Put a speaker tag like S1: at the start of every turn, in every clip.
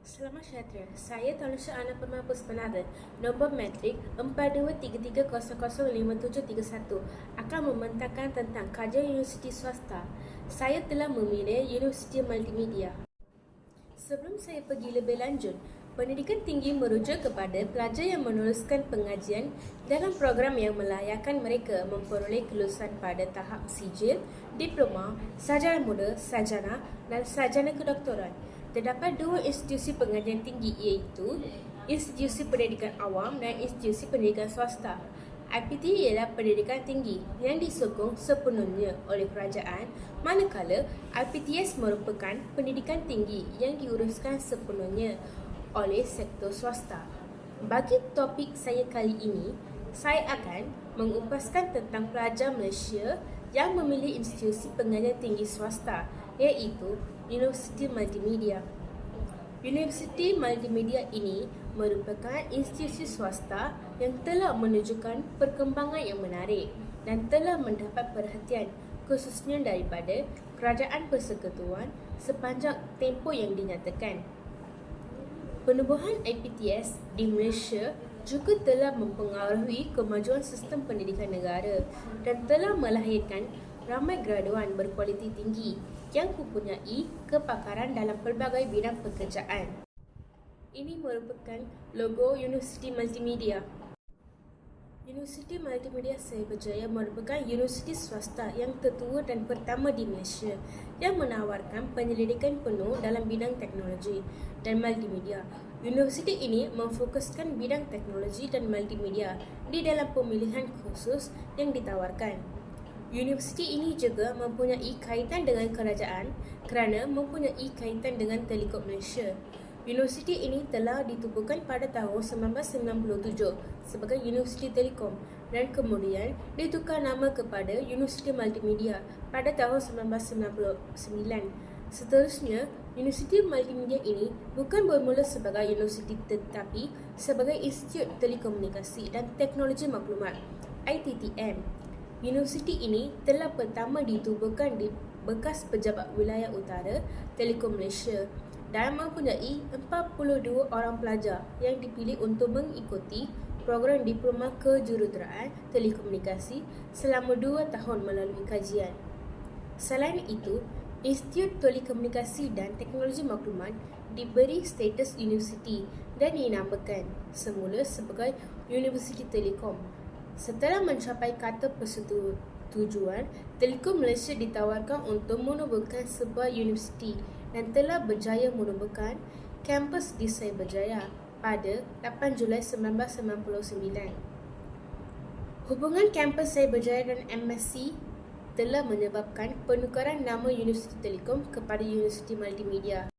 S1: Selamat sejahtera. Saya Talusha Ana Permah Puspanada. Nombor matrik 4233005731 akan membentangkan tentang kajian universiti swasta. Saya telah memilih Universiti Multimedia. Sebelum saya pergi lebih lanjut, pendidikan tinggi merujuk kepada pelajar yang meneruskan pengajian dalam program yang melayakkan mereka memperoleh kelulusan pada tahap sijil, diploma, sarjana muda, sarjana dan sarjana kedoktoran. Terdapat dua institusi pengajian tinggi iaitu Institusi Pendidikan Awam dan Institusi Pendidikan Swasta. IPT ialah pendidikan tinggi yang disokong sepenuhnya oleh kerajaan, manakala IPTS merupakan pendidikan tinggi yang diuruskan sepenuhnya oleh sektor swasta. Bagi topik saya kali ini, saya akan mengupaskan tentang pelajar Malaysia yang memilih institusi pengajian tinggi swasta iaitu Universiti Multimedia. Universiti Multimedia ini merupakan institusi swasta yang telah menunjukkan perkembangan yang menarik dan telah mendapat perhatian khususnya daripada Kerajaan Persekutuan sepanjang tempoh yang dinyatakan. Penubuhan IPTS di Malaysia juga telah mempengaruhi kemajuan sistem pendidikan negara dan telah melahirkan ramai graduan berkualiti tinggi yang mempunyai kepakaran dalam pelbagai bidang pekerjaan. Ini merupakan logo Universiti Multimedia. Universiti Multimedia Seri Berjaya merupakan universiti swasta yang tertua dan pertama di Malaysia yang menawarkan penyelidikan penuh dalam bidang teknologi dan multimedia. Universiti ini memfokuskan bidang teknologi dan multimedia di dalam pemilihan khusus yang ditawarkan. Universiti ini juga mempunyai kaitan dengan kerajaan kerana mempunyai kaitan dengan Telekom Malaysia. Universiti ini telah ditubuhkan pada tahun 1997 sebagai Universiti Telekom dan kemudian ditukar nama kepada Universiti Multimedia pada tahun 1999. Seterusnya, Universiti Multimedia ini bukan bermula sebagai universiti tetapi sebagai Institut Telekomunikasi dan Teknologi Maklumat (ITTM). Universiti ini telah pertama ditubuhkan di bekas Pejabat Wilayah Utara Telekom Malaysia dan mempunyai 42 orang pelajar yang dipilih untuk mengikuti program Diploma Kejuruteraan Telekomunikasi selama 2 tahun melalui kajian. Selain itu, Institut Telekomunikasi dan Teknologi Maklumat diberi status universiti dan dinamakan semula sebagai Universiti Telekom. Setelah mencapai kata persetujuan, Telekom Malaysia ditawarkan untuk menubuhkan sebuah universiti dan telah berjaya menubuhkan kampus di Seri Berjaya pada 8 Julai 1999. Hubungan kampus Seri Berjaya dan MSc telah menyebabkan penukaran nama Universiti Telekom kepada Universiti Multimedia.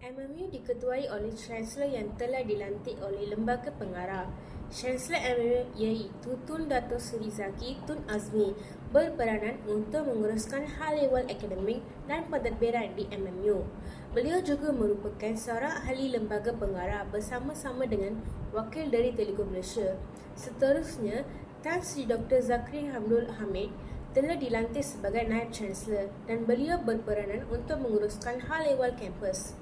S1: MMU diketuai oleh Chancellor yang telah dilantik oleh Lembaga Pengarah. Chancellor MMU iaitu Tun Dato' Seri Zaki Tun Azmi berperanan untuk menguruskan hal ehwal akademik dan pentadbiran di MMU. Beliau juga merupakan seorang ahli Lembaga Pengarah bersama-sama dengan wakil dari Telekom Malaysia. Seterusnya, Tan Sri Dr. Zakri Hamdul Hamid telah dilantik sebagai Naib Chancellor dan beliau berperanan untuk menguruskan hal ehwal kampus.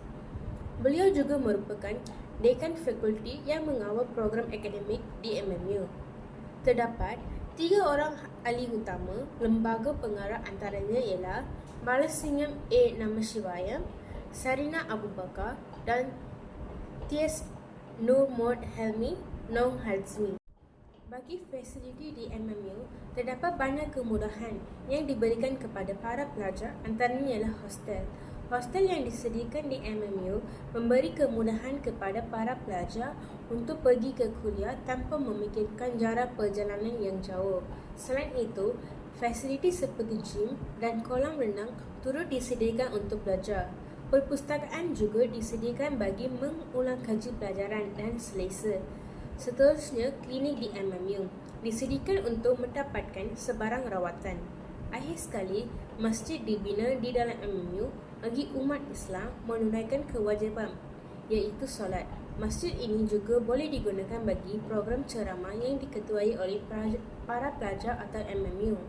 S1: Beliau juga merupakan Dekan Fakulti yang mengawal program akademik di MMU. Terdapat 3 orang ahli utama Lembaga Pengarah, antaranya ialah Balasingam A. Namashivayam, Sarina Abu Bakar dan T.S. Nur Mod Helmi Nong Hazmi. Bagi fasiliti di MMU, terdapat banyak kemudahan yang diberikan kepada para pelajar, antaranya ialah hostel. Hostel yang disediakan di MMU memberi kemudahan kepada para pelajar untuk pergi ke kuliah tanpa memikirkan jarak perjalanan yang jauh. Selain itu, fasiliti seperti gym dan kolam renang turut disediakan untuk pelajar. Perpustakaan juga disediakan bagi mengulang kaji pelajaran dan selesa. Seterusnya, klinik di MMU disediakan untuk mendapatkan sebarang rawatan. Akhir sekali, masjid dibina di dalam MMU bagi umat Islam menunaikan kewajipan iaitu solat. Masjid ini juga boleh digunakan bagi program ceramah yang diketuai oleh para pelajar atau MMU.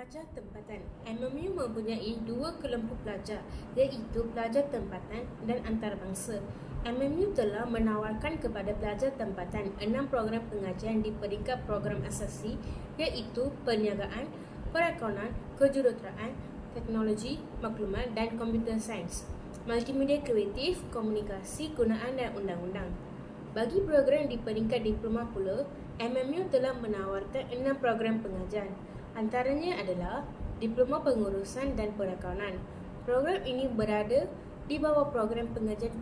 S1: Pelajar tempatan. MMU mempunyai dua kelompok pelajar, iaitu pelajar tempatan dan antarabangsa. MMU telah menawarkan kepada pelajar tempatan 6 program pengajian di peringkat program asasi, iaitu perniagaan, perakaunan, kejuruteraan, teknologi, maklumat dan komputer sains, multimedia kreatif, komunikasi, gunaan dan undang-undang. Bagi program di peringkat diploma pula, MMU telah menawarkan 6 program pengajian. Antaranya adalah Diploma Pengurusan dan Perakaunan. Program ini berada di bawah program pengajian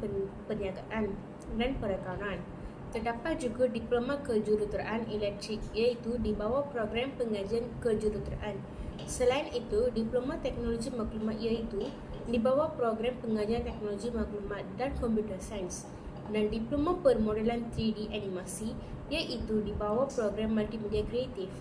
S1: perniagaan dan perakaunan. Terdapat juga Diploma Kejuruteraan Elektrik, iaitu di bawah program pengajian kejuruteraan. Selain itu, Diploma Teknologi Maklumat iaitu di bawah program pengajian teknologi maklumat dan komputer sains. Dan Diploma Permodelan 3D Animasi iaitu di bawah program multimedia kreatif.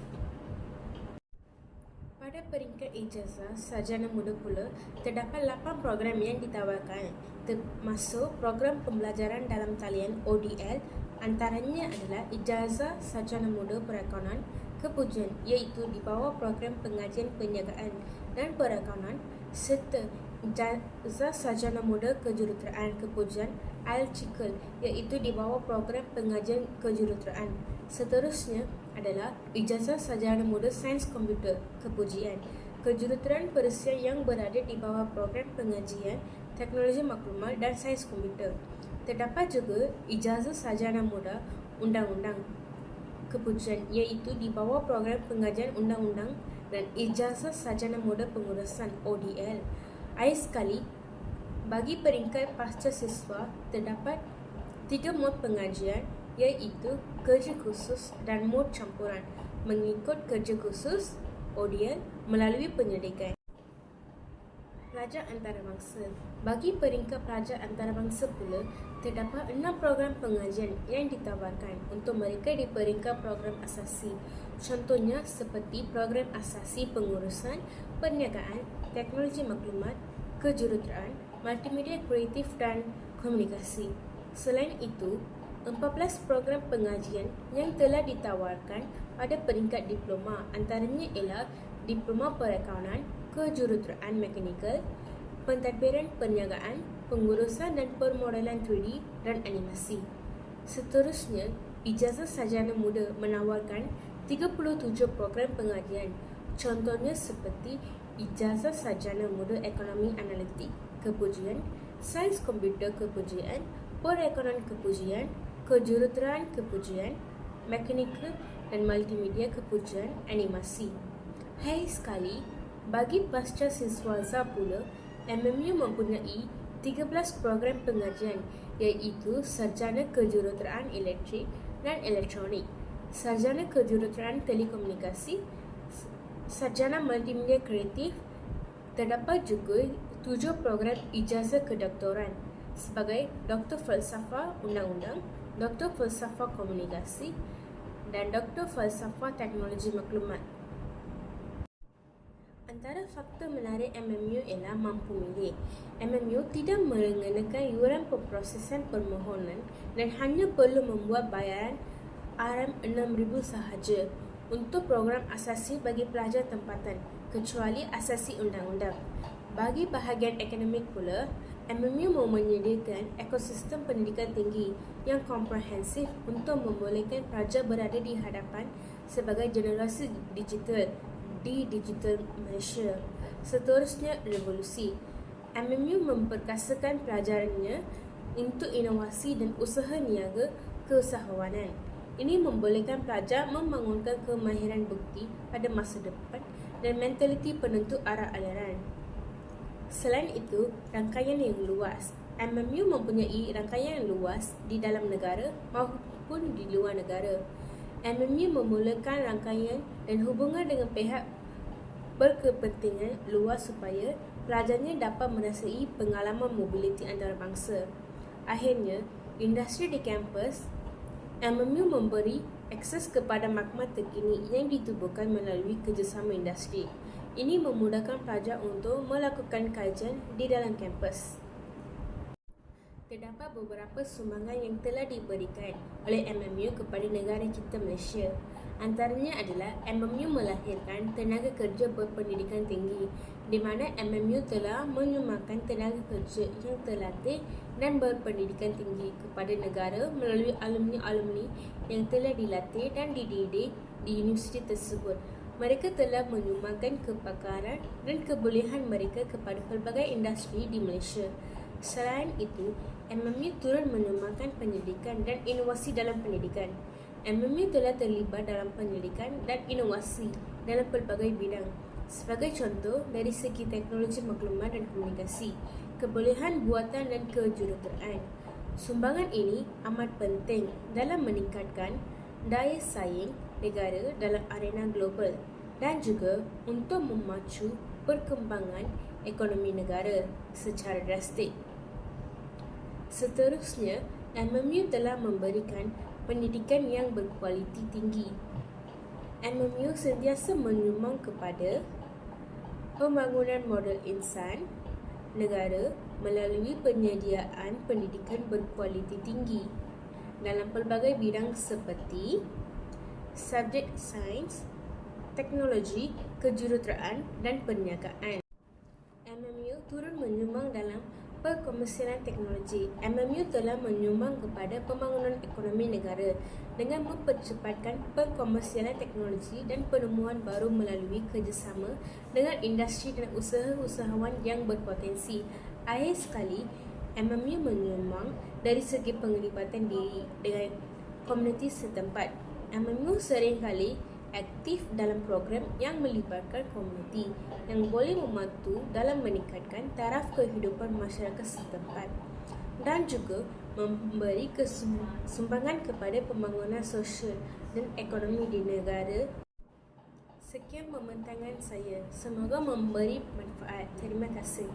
S1: Pada peringkat ijazah sarjana muda pula, terdapat 8 program yang ditawarkan, termasuk program pembelajaran dalam talian ODL. Antaranya adalah Ijazah Sarjana Muda Perakaunan Kepujian, iaitu di bawah program pengajian perniagaan dan perakaunan, serta Ijazah Sarjana Muda Kejuruteraan Kepujian Al-Cikal, iaitu di bawah program pengajian kejuruteraan. Seterusnya adalah Ijazah Sarjana Muda Sains Komputer Kepujian Kejuruteraan Perisian yang berada di bawah program pengajian teknologi maklumat dan sains komputer. Terdapat juga Ijazah Sarjana Muda Undang-Undang Kepujian, iaitu di bawah program pengajian undang-undang, dan Ijazah Sarjana Muda Pengurusan ODL. Akhir sekali, bagi peringkat pasca siswa, terdapat 3 mod pengajian, iaitu kerja khusus dan mod campuran mengikut kerja khusus ODL melalui penyelidikan. Pelajar antarabangsa. Bagi peringkat pelajar antarabangsa pula, terdapat 6 program pengajian yang ditawarkan untuk mereka di peringkat program asasi. Contohnya seperti program asasi pengurusan, perniagaan, teknologi maklumat, kejuruteraan, multimedia kreatif dan komunikasi. Selain itu, 14 program pengajian yang telah ditawarkan pada peringkat diploma, antaranya ialah Diploma Perakaunan, Kejuruteraan Mekanikal, Pentadbiran Perniagaan, Pengurusan dan Permodelan 3D dan Animasi. Seterusnya, Ijazah Sarjana Muda menawarkan 37 program pengajian. Contohnya seperti Ijazah Sarjana Muda Ekonomi Analitik Kepujian, Sains Komputer Kepujian, Perakaunan Kepujian, Kejuruteraan Kepujian, Mekanikal dan Multimedia Kepujian Animasi. Hai sekali, bagi pasca siswa pula, MMU mempunyai 13 program pengajian, iaitu Sarjana Kejuruteraan Elektrik dan Elektronik, Sarjana Kejuruteraan Telekomunikasi, Sarjana Multimedia Kreatif. Terdapat juga 7 program ijazah kedoktoran sebagai Doktor Falsafah Undang-Undang, Doktor Falsafah Komunikasi dan Doktor Falsafah Teknologi Maklumat. Antara faktor menarik MMU ialah mampu milih. MMU tidak mengenakan yuran pemprosesan permohonan dan hanya perlu membuat bayaran RM6,000 sahaja untuk program asasi bagi pelajar tempatan, kecuali asasi undang-undang. Bagi bahagian akademik pula, MMU menyediakan ekosistem pendidikan tinggi yang komprehensif untuk membolehkan pelajar berada di hadapan sebagai generasi digital di digital Malaysia. Seterusnya, revolusi. MMU memperkasakan pelajarannya untuk inovasi dan usaha niaga keusahawanan. Ini membolehkan pelajar membangunkan kemahiran bukti pada masa depan dan mentaliti penentu arah aliran. Selain itu, rangkaian yang luas. MMU mempunyai rangkaian yang luas di dalam negara maupun di luar negara. MMU memulakan rangkaian dan hubungan dengan pihak berkepentingan luas supaya pelajarnya dapat merasai pengalaman mobiliti antarabangsa. Akhirnya, industri di kampus, MMU memberi akses kepada maklumat terkini yang ditubuhkan melalui kerjasama industri. Ini memudahkan pelajar untuk melakukan kajian di dalam kampus. Terdapat beberapa sumbangan yang telah diberikan oleh MMU kepada negara kita Malaysia. Antaranya adalah MMU melahirkan tenaga kerja berpendidikan tinggi, di mana MMU telah menyumbangkan tenaga kerja yang terlatih dan berpendidikan tinggi kepada negara melalui alumni-alumni yang telah dilatih dan dididik di universiti tersebut. Mereka telah menyumbangkan kepakaran dan kebolehan mereka kepada pelbagai industri di Malaysia. Selain itu, MMU turut menyumbangkan pendidikan dan inovasi dalam pendidikan. MMU telah terlibat dalam pendidikan dan inovasi dalam pelbagai bidang. Sebagai contoh, dari segi teknologi maklumat dan komunikasi, kebolehan buatan dan kejuruteraan. Sumbangan ini amat penting dalam meningkatkan daya saing negara dalam arena global dan juga untuk memacu perkembangan ekonomi negara secara drastik. Seterusnya, MMU telah memberikan pendidikan yang berkualiti tinggi. MMU sentiasa menyumbang kepada pembangunan modal insan negara melalui penyediaan pendidikan berkualiti tinggi dalam pelbagai bidang seperti subjek sains, teknologi, kejuruteraan dan perniagaan. MMU turut menyumbang dalam perkomersialan teknologi. MMU telah menyumbang kepada pembangunan ekonomi negara dengan mempercepatkan perkomersialan teknologi dan penemuan baru melalui kerjasama dengan industri dan usahawan yang berpotensi. Akhir sekali, MMU menyumbang dari segi penglibatan diri dengan komuniti setempat. MMU seringkali aktif dalam program yang melibatkan komuniti yang boleh membantu dalam meningkatkan taraf kehidupan masyarakat setempat dan juga memberi sumbangan kepada pembangunan sosial dan ekonomi di negara. Sekian pembincangan saya. Semoga memberi manfaat. Terima kasih.